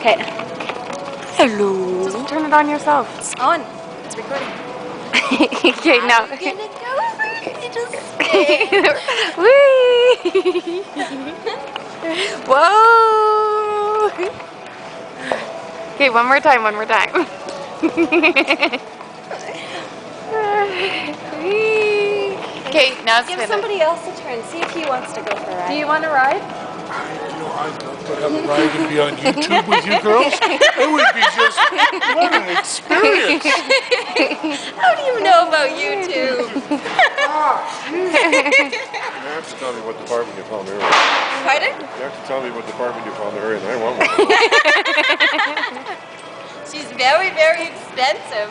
Okay. Hello. Just turn it on yourself. It's on. It's recording. Okay, now. We're gonna go for a little spin. Whee! Whoa! Okay, one more time, one more time. Okay, now it's Give finished. somebody else a turn. See if he wants to go for a ride. Do you want to ride? I'd love to have a ride and be on YouTube with you girls. It would be just, what an experience. How do you know about YouTube? You have to tell me what department you found her in. Pardon? You have to tell me what department you found her in. I want one. She's very, very expensive.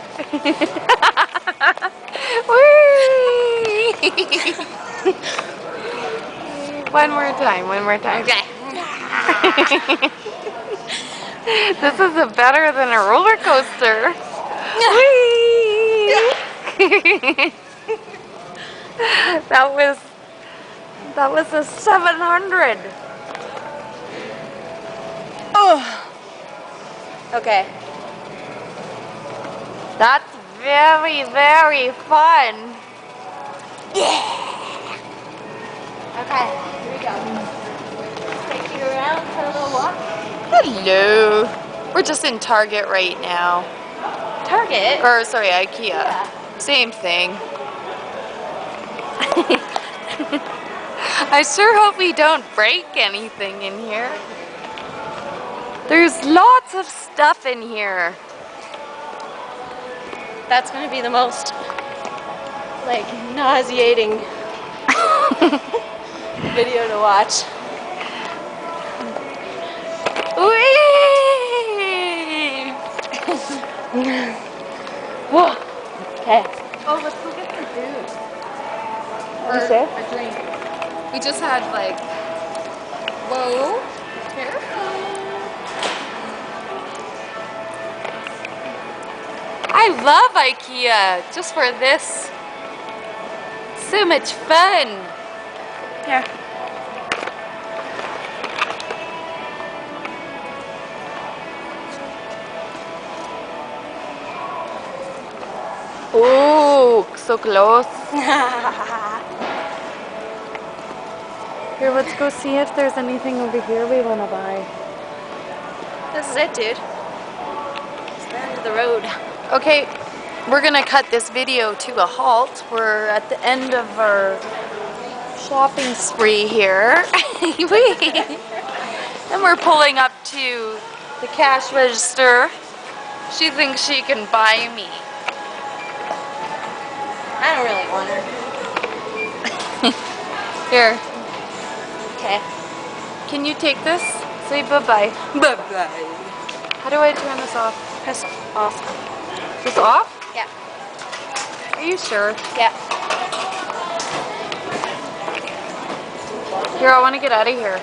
One more time, one more time. Okay. This is better than a roller coaster. Whee! That was a 700. Oh. Okay. That's very, very fun. Yeah. Okay, here we go. Take you around for a little walk. Hello. We're just in Target right now. Target? Or sorry, Ikea. Yeah. Same thing. I sure hope we don't break anything in here. There's lots of stuff in here. That's going to be the most, like, nauseating video to watch. Whee! Whoa. Okay. Oh, let's go get some food. What did you say? A drink. We just had like, whoa, careful. I love Ikea just for this. So much fun. Here. Oh, so close. Here, let's go see if there's anything over here we want to buy. This is it, dude. It's the end of the road. Okay, we're gonna cut this video to a halt. We're at the end of our shopping spree here. And we're pulling up to the cash register. She thinks she can buy me. I don't really want her. Here, Okay. can you take this? Say bye-bye. Bye-bye. How do I turn this off? Press off. Just off? Yeah. Are you sure? Yeah. Here, I want to get out of here.